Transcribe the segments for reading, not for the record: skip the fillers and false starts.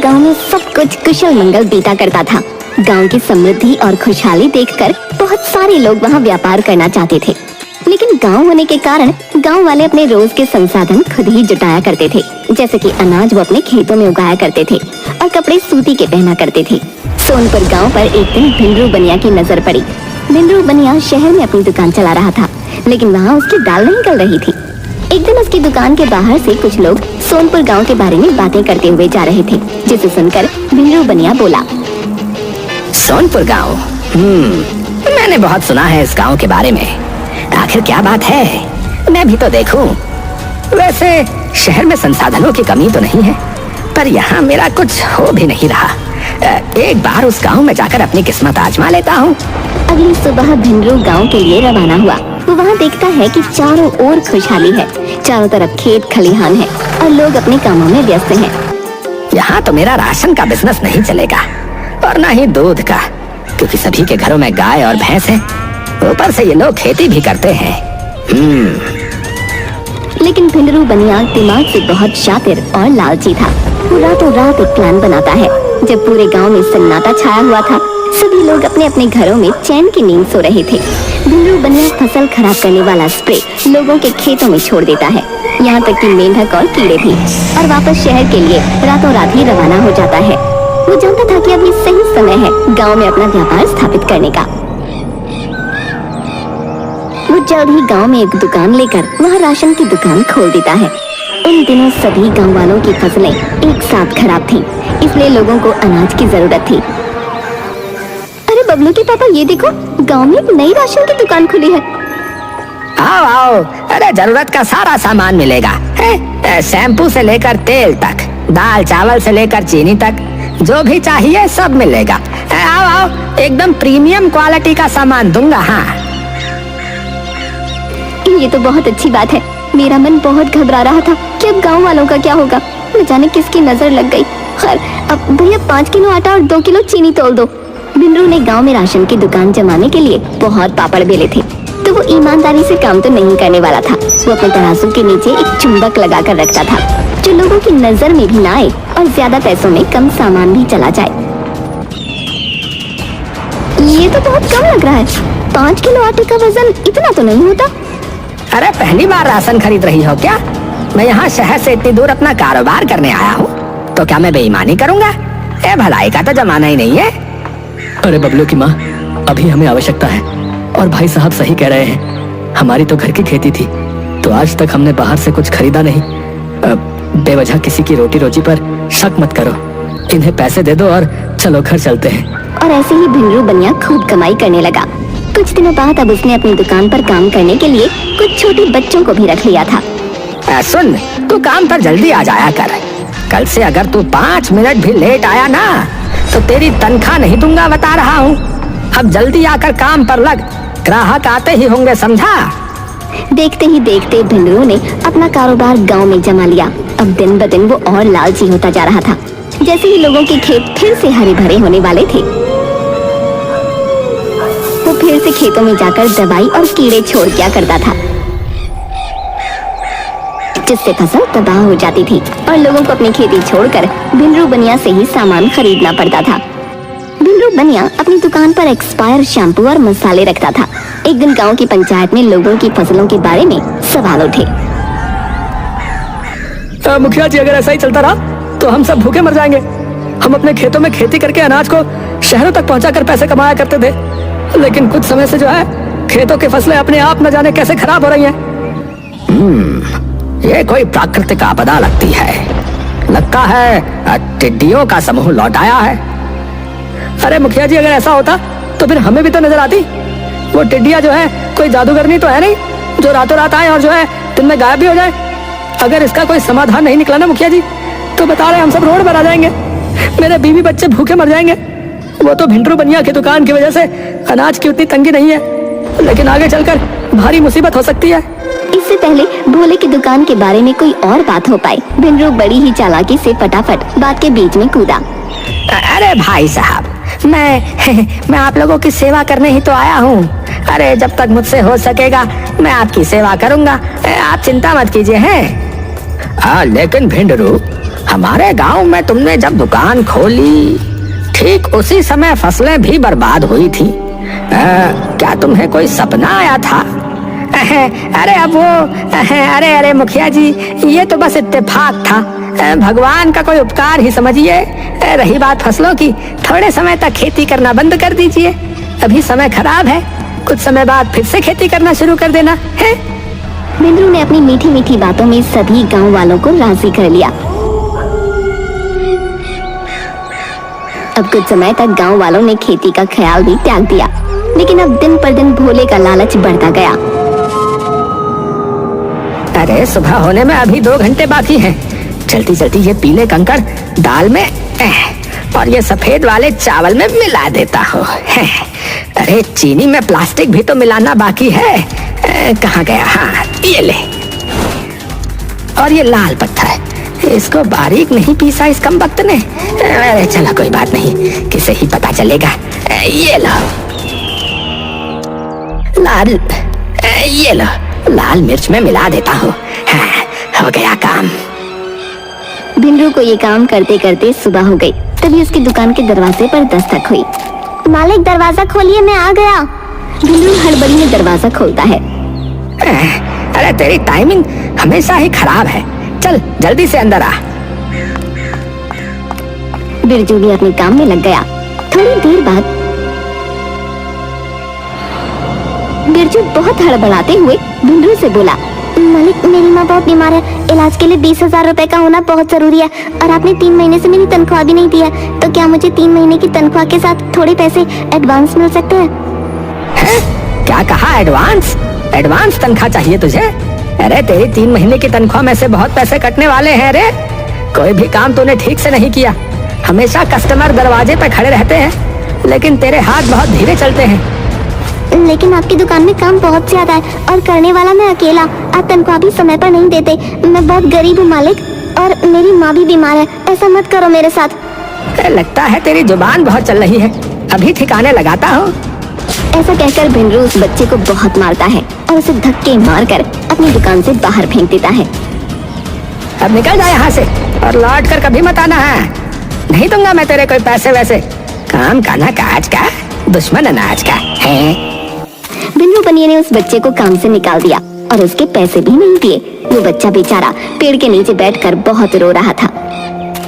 गांव में सब कुछ कुशल मंगल बीता करता था। गांव की समृद्धि और खुशहाली देखकर बहुत सारे लोग वहां व्यापार करना चाहते थे, लेकिन गांव होने के कारण गांव वाले अपने रोज के संसाधन खुद ही जुटाया करते थे। जैसे कि अनाज वो अपने खेतों में उगाया करते थे और कपड़े सूती के पहना करते थे। सोनपुर गांव पर एक दिन भिंडरू बनिया की नजर पड़ी। भिंडरू बनिया शहर में अपनी दुकान चला रहा था, लेकिन वहाँ उसकी दाल नहीं गल रही थी। एक दिन उसकी दुकान के बाहर से कुछ लोग सोनपुर गांव के बारे में बातें करते हुए जा रहे थे, जिसे सुनकर भिंडरू बनिया बोला, सोनपुर गांव, मैंने बहुत सुना है इस गांव के बारे में। आखिर क्या बात है, मैं भी तो देखूं। वैसे शहर में संसाधनों की कमी तो नहीं है, पर यहाँ मेरा कुछ हो भी नहीं रहा। एक बार उस गांव में जाकर अपनी किस्मत आजमा लेता हूँ। अगली सुबह भिंडरू गांव के लिए रवाना हुआ। वो वहाँ देखता है कि चारों ओर खुशहाली है, चारों तरफ खेत खलिहान है और लोग अपने कामों में व्यस्त हैं। यहाँ तो मेरा राशन का बिजनेस नहीं चलेगा और न ही दूध का, क्योंकि सभी के घरों में गाय और भैंस है। ऊपर से ये लोग खेती भी करते हैं। लेकिन भिंडरू बनिया दिमाग से बहुत शातिर और लालची था। वो रातों रात एक प्लान बनाता है। जब पूरे गांव में सन्नाटा छाया हुआ था, सभी लोग अपने अपने घरों में चैन की नींद सो रहे थे, भिंडरू बनिया फसल खराब करने वाला स्प्रे लोगों के खेतों में छोड़ देता है, यहाँ तक कि मेंढक और कीड़े भी, और वापस शहर के लिए रातों रात ही रवाना हो जाता है। वो जानता था कि अभी सही समय है गांव में अपना व्यापार स्थापित करने का। वो जल्द ही गांव में एक दुकान लेकर वहाँ राशन की दुकान खोल देता है। उन दिनों सभी गांव वालों की फसलें एक साथ खराब थीं, इसलिए लोगों को अनाज की जरूरत थी। अरे बबलू के पापा, ये देखो, गांव में एक नई राशन की दुकान खुली है। आओ आओ, अरे जरूरत का सारा सामान मिलेगा, शैम्पू से लेकर तेल तक, दाल चावल से लेकर चीनी तक, जो भी चाहिए सब मिलेगा। आओ आओ, एकदम प्रीमियम क्वालिटी का सामान दूंगा। हाँ, ये तो बहुत अच्छी बात है। मेरा मन बहुत घबरा रहा था कि अब गांव वालों का क्या होगा, न जाने किसकी नजर लग गई। खैर, अब भैया 5 किलो आटा और 2 किलो चीनी तोल दो। भिंडरू ने गांव में राशन की दुकान जमाने के लिए बहुत पापड़ बेले थे, तो वो ईमानदारी से काम तो नहीं करने वाला था। वो अपने तराजू के नीचे एक चुंबक लगा कर रखता था, जो लोगों की नजर में भी ना आए और ज्यादा पैसों में कम सामान भी चला जाए। ये तो बहुत कम लग रहा है। 5 किलो आटे का वजन इतना तो नहीं होता। अरे पहली बार राशन खरीद रही हो क्या? मैं यहाँ शहर से इतनी दूर अपना कारोबार करने आया हूँ, तो क्या मैं बेईमानी करूँगा? भलाई का तो जमाना ही नहीं है। अरे बबलू की माँ, अभी हमें आवश्यकता है और भाई साहब सही कह रहे हैं। हमारी तो घर की खेती थी, तो आज तक हमने बाहर से कुछ खरीदा नहीं। बेवजह किसी की रोटी रोजी पर शक मत करो। इन्हें पैसे दे दो और चलो घर चलते हैं। और ऐसे ही भिंडरू बनिया खूब कमाई करने लगा। कुछ दिनों बाद अब उसने अपनी दुकान पर काम करने के लिए कुछ छोटे बच्चों को भी रख लिया था। सुन, तू काम पर जल्दी आ जाया कर। कल से अगर तू 5 मिनट भी लेट आया ना, तो तेरी तनख्वाह नहीं दूंगा, बता रहा हूँ। अब जल्दी आकर काम पर लग, ग्राहक आते ही होंगे, समझा? देखते ही देखते भिंडरू ने अपना कारोबार गांव में जमा लिया। अब दिन ब दिन वो और लालची होता जा रहा था। जैसे ही लोगों के खेत फिर से हरे भरे होने वाले थे, वो फिर से खेतों में जाकर दवाई और कीड़े छोड़ दिया करता था, जिससे फसल तबाह हो जाती थी और लोगों को अपनी खेती छोड़कर भिंडरू बनिया से ही सामान खरीदना पड़ता था। भिंडरू बनिया अपनी दुकान पर एक्सपायर शैम्पू और मसाले रखता था। एक दिन गांव की पंचायत में लोगों की फसलों के बारे में सवाल उठे। मुखिया जी, अगर ऐसा ही चलता रहा तो हम सब भूखे मर जाएंगे। हम अपने खेतों में खेती करके अनाज को शहरों तक पहुंचाकर पैसे कमाया करते थे, लेकिन कुछ समय से जो है खेतों की फसलें अपने आप न जाने कैसे खराब हो रही हैं। ये कोई प्राकृतिक आपदा लगती है। लगता है टिड्डियों का समूह लौट आया है। अरे मुखिया जी, अगर ऐसा होता तो फिर हमें भी तो नजर आती। वो टिड्डियां जो है कोई जादूगरनी तो है नहीं, जो रातों रात आए और जो है दिन में गायब भी हो जाए। अगर इसका कोई समाधान नहीं निकला ना मुखिया जी, तो बता रहे हम सब रोड पर आ जाएंगे। मेरे बीवी बच्चे भूखे मर जाएंगे। वो तो भिंडरू बनिया की दुकान की वजह से अनाज की उतनी तंगी नहीं है, लेकिन आगे चलकर भारी मुसीबत हो सकती है। इससे पहले भोले की दुकान के बारे में कोई और बात हो पाए, भिंडरू बड़ी ही चालाकी से फटाफट बात के बीच में कूदा। अरे भाई साहब, मैं आप लोगों की सेवा करने ही तो आया हूँ। अरे जब तक मुझसे हो सकेगा मैं आपकी सेवा करूँगा, आप चिंता मत कीजिए। हैं हाँ, लेकिन भिंडरू, हमारे गांव में तुमने जब दुकान खोली ठीक उसी समय फसलें भी बर्बाद हुई थी। क्या तुम्हें कोई सपना आया था? अरे अब वो अरे मुखिया जी, ये तो बस इत्तेफाक था, भगवान का कोई उपकार ही समझिए। रही बात फसलों की, थोड़े समय तक खेती करना बंद कर दीजिए। अभी समय खराब है, कुछ समय बाद फिर से खेती करना शुरू कर देना है। बिंद्रू ने अपनी मीठी मीठी बातों में सभी गांव वालों को राजी कर लिया। अब कुछ समय तक गांव वालों ने खेती का ख्याल भी त्याग दिया, लेकिन अब दिन पर दिन भोले का लालच बढ़ता गया। अरे सुबह होने में अभी 2 घंटे बाकी हैं। जल्दी जल्दी ये पीले कंकड़ दाल में और ये सफेद वाले चावल में मिला देता हूँ। अरे चीनी में प्लास्टिक भी तो मिलाना बाकी है। कहाँ गया? हाँ ये ले। और ये लाल पत्थर, इसको बारीक नहीं पीसा इस कमबख्त ने। अरे चलो कोई बात नहीं, किसे ही पता चलेगा। ये लो लाल, ये लो लाल मिर्च में मिला देता हूँ। हाँ, हो गया काम। बिंद्रू को ये काम करते करते सुबह हो गई। तभी उसकी दुकान के दरवाजे पर दस्तक हुई। मालिक दरवाजा खोलिए, मैं आ गया। बिंद्रू हड़बड़ी में दरवाजा खोलता है। अरे तेरी टाइमिंग हमेशा ही खराब है, चल जल्दी से अंदर आ। बिरजू भी अपने काम में लग गया। थोड़ी देर बाद बिरजू बहुत हड़बड़ाते हुए बिंद्रू से बोला, मालिक मेरी माँ बहुत बीमार है, इलाज के लिए 20,000 रुपए का होना बहुत जरूरी है और आपने 3 महीने से मेरी तनख्वाह भी नहीं दी है, तो क्या मुझे 3 महीने की तनख्वाह के साथ थोड़े पैसे एडवांस मिल सकते हैं? क्या कहा? एडवांस? एडवांस तनख्वाह चाहिए तुझे? अरे तेरी 3 महीने की तनख्वाह में से बहुत पैसे कटने वाले हैं रे। कोई भी काम तूने ठीक से नहीं किया। हमेशा कस्टमर दरवाजे पे खड़े रहते हैं, लेकिन तेरे हाथ बहुत धीरे चलते हैं। लेकिन आपकी दुकान में काम बहुत ज्यादा है और करने वाला मैं अकेला। आप तनख्वाह भी समय पर नहीं देते। मैं बहुत गरीब हूँ मालिक, और मेरी माँ भी बीमार है। ऐसा मत करो मेरे साथ। लगता है तेरी जुबान बहुत चल रही है, अभी ठिकाने लगाता हूँ। ऐसा कहकर बिंद्रू उस बच्चे को बहुत मारता है और उसे धक्के मारकर अपनी दुकान से बाहर फेंक देता है। अब निकल जा यहाँ से और लौट कर कभी मत आना है। नहीं दूंगा मैं तेरे कोई पैसे वैसे। काम का ना काज का, दुश्मन अनाज का है। बिंद्रू बनिया ने उस बच्चे को काम से निकाल दिया और उसके पैसे भी नहीं दिए। वो बच्चा बेचारा पेड़ के नीचे बैठकर बहुत रो रहा था।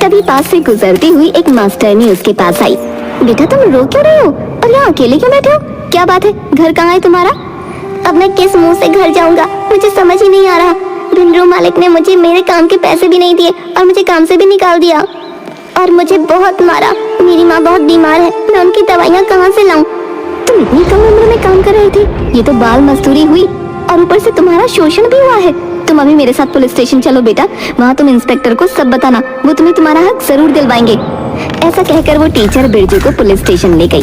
तभी पास से गुजरती हुई एक मास्टरनी उसके पास आई। बेटा तुम रो क्यों रहे हो और यहाँ अकेले क्यों बैठे हो? क्या बात है, घर कहाँ है तुम्हारा? अब मैं किस मुंह से घर जाऊंगा, मुझे समझ ही नहीं आ रहा। बिंद्रू मालिक ने मुझे मेरे काम के पैसे भी नहीं दिए और मुझे काम से भी निकाल दिया और मुझे बहुत मारा। मेरी माँ बहुत बीमार है, मैं उनकी दवाइयाँ कहाँ से लाऊं? तुम इतनी कम उम्र में काम कर रहे थे, ये तो बाल मजदूरी हुई और ऊपर से तुम्हारा शोषण भी हुआ है। तुम अभी मेरे साथ पुलिस स्टेशन चलो बेटा, वहाँ तुम इंस्पेक्टर को सब बताना, वो तुम्हें तुम्हारा हक जरूर दिलवाएंगे। ऐसा कहकर वो टीचर बिरजू को पुलिस स्टेशन ले गई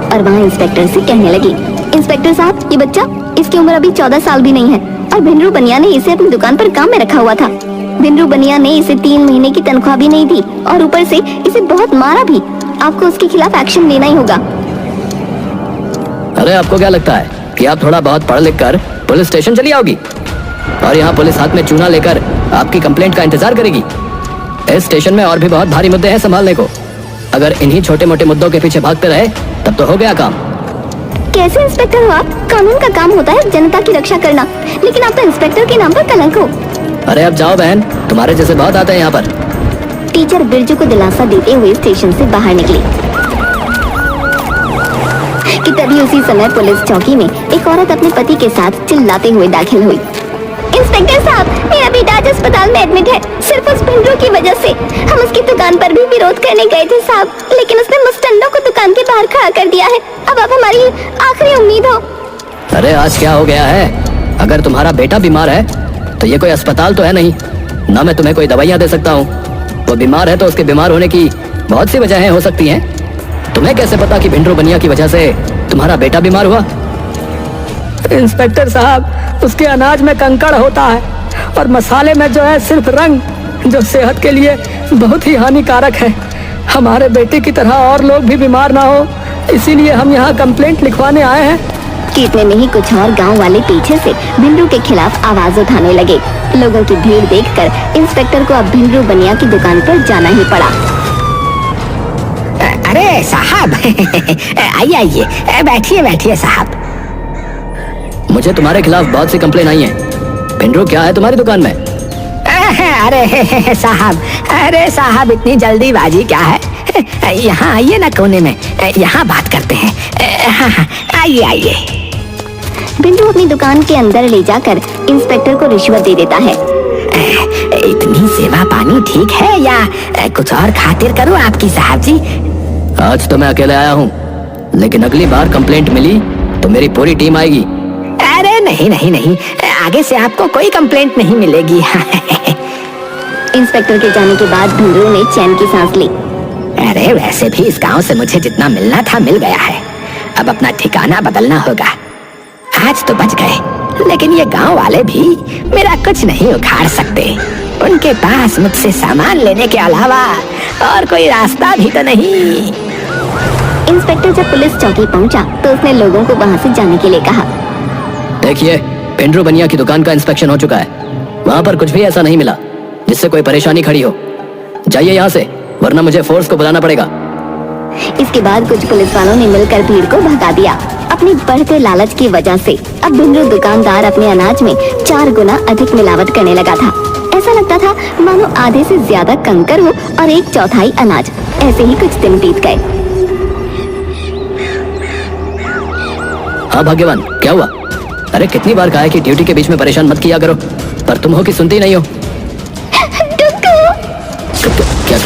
और वहाँ इंस्पेक्टर से कहने लगी, इंस्पेक्टर साहब ये बच्चा, इसकी उम्र अभी 14 साल भी नहीं है और बिंद्रू बनिया ने इसे अपनी दुकान पर काम में रखा हुआ था। बिंद्रू बनिया ने इसे 3 महीने की तनख्वाह भी नहीं दी और ऊपर से इसे बहुत मारा भी। आपको उसके खिलाफ एक्शन लेना ही होगा। अरे आपको क्या लगता है कि आप थोड़ा बहुत पढ़ लिख कर पुलिस स्टेशन चली आओगी और यहाँ पुलिस हाथ में चूना लेकर आपकी कंप्लेंट का इंतजार करेगी? इस स्टेशन में और भी बहुत भारी मुद्दे हैं संभालने को। अगर इन्हीं छोटे मोटे मुद्दों के पीछे भागते रहे तब तो हो गया काम। कैसे इंस्पेक्टर हो आप? कानून का काम होता है जनता की रक्षा करना, लेकिन आप तो इंस्पेक्टर के नाम पर कलंक हो। अरे अब जाओ बहन, तुम्हारे जैसे बहुत आते हैं यहाँ पर। टीचर बिरजू को दिलासा देते हुए स्टेशन से बाहर निकली कि तभी उसी समय पुलिस चौकी में एक औरत अपने पति के साथ चिल्लाते हुए दाखिल हुई। इंस्पेक्टर साहब, मेरा बेटा आज अस्पताल में एडमिट है, सिर्फ उस बिंद्रू की वजह से। हम उसकी दुकान पर भी विरोध करने गए थे साहब, लेकिन उसने मुस्टंडों को दुकान के बाहर खड़ा कर दिया है। अब आप हमारी आखिरी उम्मीद हो। अरे आज क्या हो गया है? अगर तुम्हारा बेटा बीमार है तो ये कोई अस्पताल तो है नहीं, ना मैं तुम्हें कोई दवाइयाँ दे सकता हूँ। वो बीमार है तो उसके बीमार होने की बहुत सी वजहें हो सकती हैं। तुम्हें कैसे पता कि बिंद्रू बनिया की वजह से तुम्हारा बेटा बीमार हुआ? इंस्पेक्टर साहब, उसके अनाज में कंकड़ होता है और मसाले में जो है सिर्फ रंग, जो सेहत के लिए बहुत ही हानिकारक है। हमारे बेटे की तरह और लोग भी बीमार ना हो, इसीलिए हम यहाँ कंप्लेंट लिखवाने आए हैं। कि इतने में ही कुछ और गांव वाले पीछे से बिंद्रू के खिलाफ आवाज उठाने लगे। लोगों की भीड़ देखकर इंस्पेक्टर को अब भिंडरू बनिया की दुकान पर जाना ही पड़ा। अरे साहब आइए आइए, बैठिए बैठिए साहब। मुझे तुम्हारे खिलाफ बहुत सी कंप्लेन आई है। भिंडरू क्या है तुम्हारी दुकान में? अरे साहब, अरे साहब इतनी जल्दीबाजी क्या है? यहाँ आइए ना कोने में, यहाँ बात करते हैं। आइए आइए। भिंडरू अपनी दुकान के अंदर ले जाकर इंस्पेक्टर को रिश्वत दे देता है। इतनी सेवा पानी ठीक है या कुछ और खातिर करूँ आपकी साहब जी? आज तो मैं अकेले आया हूँ, लेकिन अगली बार कंप्लेंट मिली तो मेरी पूरी टीम आएगी। अरे नहीं नहीं नहीं, आगे से आपको कोई कंप्लेंट नहीं मिलेगी। इंस्पेक्टर के जाने के बाद भिंडरू ने चैन की सांस ली। अरे वैसे भी इस गांव से मुझे जितना मिलना था मिल गया है, अब अपना ठिकाना बदलना होगा। आज तो बच गए, लेकिन ये गांव वाले भी मेरा कुछ नहीं उखाड़ सकते। उनके पास मुझसे सामान लेने के अलावा और कोई रास्ता भी तो नहीं। इंस्पेक्टर जब पुलिस चौकी पहुंचा तो उसने लोगों को वहां से जाने के लिए कहा। देखिए, भिंडरू बनिया की दुकान का इंस्पेक्शन हो चुका है। वहाँ पर कुछ भी ऐसा नहीं मिला जिससे कोई परेशानी खड़ी हो। जाइए यहाँ से, वरना मुझे फोर्स को बुलाना पड़ेगा। इसके बाद कुछ पुलिस वालों ने मिलकर भीड़ को भगा दिया। अपनी बढ़ते लालच की वजह से अब भिंडरू दुकानदार अपने अनाज में 4 गुना अधिक मिलावट करने लगा था। ऐसा लगता था मानो आधे से ज्यादा कंकर हो और 1/4 अनाज। ऐसे ही कुछ दिन बीत गए। हाँ भाग्यवान, क्या हुआ? अरे कितनी बार कहा है कि ड्यूटी के बीच में परेशान मत किया करो, पर तुम हो कि सुनती नहीं हो।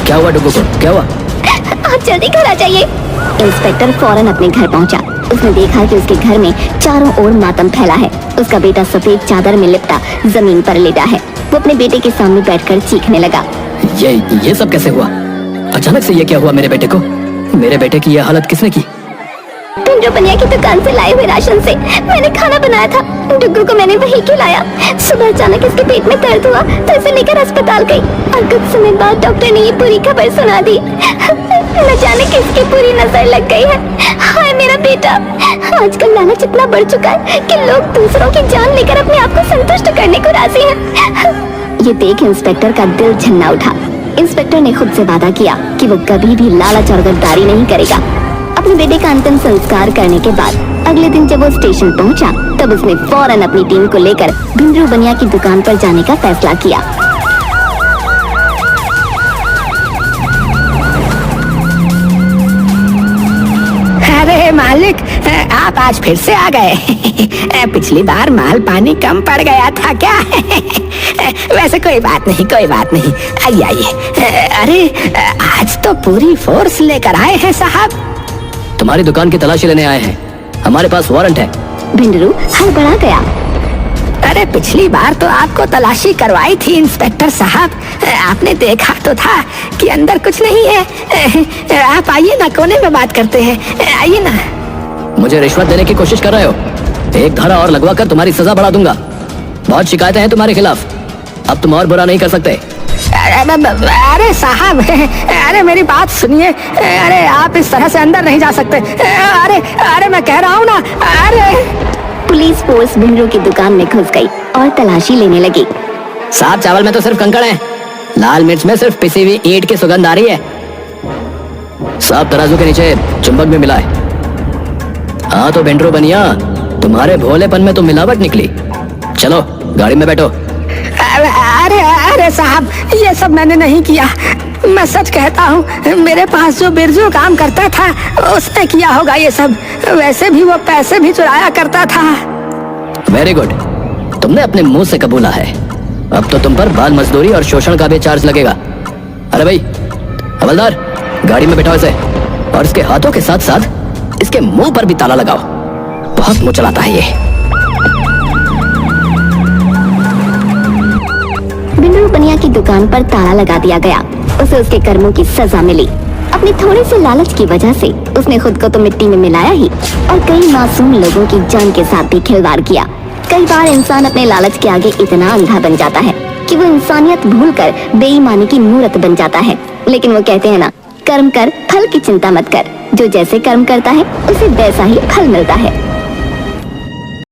क्या हुआ डुग्गू को? क्या हुआ? आप जल्दी घर आ जाइए। इंस्पेक्टर फौरन अपने घर पहुंचा। उसने देखा कि उसके घर में चारों ओर मातम फैला है। उसका बेटा सफेद चादर में लिपटा जमीन पर लेटा है। वो अपने बेटे के सामने बैठकर चीखने लगा। ये सब कैसे हुआ? अचानक से ये क्या हुआ मेरे बेटे को? मेरे बेटे की ये हालत किसने की? भिंडरू बनिया की दुकान से लाए हुए राशन से मैंने खाना बनाया था। डुग्गू को मैंने वही खिलाया। सुबह अचानक इसके पेट में दर्द हुआ तो इसे लेकर अस्पताल गई और कुछ समय बाद डॉक्टर ने ये पूरी खबर सुना दी। न जाने किसकी पूरी नजर लग गई है। हाय मेरा बेटा। आजकल लालच इतना बढ़ चुका है कि लोग दूसरों की जान लेकर अपने आप को संतुष्ट करने को राजी हैं। ये देख इंस्पेक्टर का दिल झन्ना उठा। इंस्पेक्टर ने खुद से वादा किया कि वो कभी भी लालच और गद्दारी नहीं करेगा। अपने बेटे का अंतिम संस्कार करने के बाद अगले दिन जब वो स्टेशन पहुंचा तब उसने फौरन अपनी टीम को लेकर भिंडरू बनिया की दुकान पर जाने का फैसला किया। अरे मालिक, आप आज फिर से आ गए। पिछली बार माल पानी कम पड़ गया था क्या? वैसे कोई बात नहीं, कोई बात नहीं। आइए आइए। अरे आज तो पूरी फोर्स लेकर आए हैं साहब। तुम्हारी दुकान की तलाशी लेने आए हैं। हमारे पास वारंट है। भिंडरू हड़बड़ा गया। अरे पिछली बार तो आपको तलाशी करवाई थी इंस्पेक्टर साहब। आपने देखा तो था कि अंदर कुछ नहीं है। आप आइए ना, कोने में बात करते हैं। आइए ना। मुझे रिश्वत देने की कोशिश कर रहे हो? एक धारा और लगवा कर तुम्हारी सजा बढ़ा दूंगा। बहुत शिकायतें हैं तुम्हारे खिलाफ, अब तुम और बुरा नहीं कर सकते। अरे साहब, अरे मेरी बात सुनिए। अरे आप इस तरह से अंदर नहीं जा सकते। अरे मैं कह रहा हूँ ना। अरे पुलिस फोर्स भिंडरू की दुकान में घुस गई और तलाशी लेने लगी। साहब, चावल में तो सिर्फ कंकड़ है, लाल मिर्च में सिर्फ पिसी हुई ईंट की सुगंध आ रही है। साहब, तराजू के नीचे चुंबक भी मिला है। हाँ तो भिंडरू बनिया, तुम्हारे भोलेपन में तो मिलावट निकली। चलो गाड़ी में बैठो। अरे साहब, ये सब मैंने नहीं किया। मैं सच कहता हूँ, मेरे पास जो बिरजू काम करता था उसने किया होगा ये सब। वैसे भी वो पैसे भी चुराया करता था। वेरी गुड, तुमने अपने मुंह से कबूला है। अब तो तुम पर बाल मजदूरी और शोषण का भी चार्ज लगेगा। अरे भाई हवलदार, गाड़ी में बैठाओ इसे, और इसके हाथों के साथ साथ इसके मुंह पर भी ताला लगाओ। बहुत मुंह चलाता है ये। भिंडरू बनिया की दुकान पर ताला लगा दिया गया। उसे उसके कर्मों की सजा मिली। अपनी थोड़ी सी लालच की वजह से उसने खुद को तो मिट्टी में मिलाया ही, और कई मासूम लोगों की जान के साथ भी खिलवाड़ किया। कई बार इंसान अपने लालच के आगे इतना अंधा बन जाता है कि वो इंसानियत भूलकर बेईमानी की मूर्त बन जाता है। लेकिन वो कहते हैं ना, कर्म कर, फल की चिंता मत कर। जो जैसे कर्म करता है उसे वैसा ही फल मिलता है।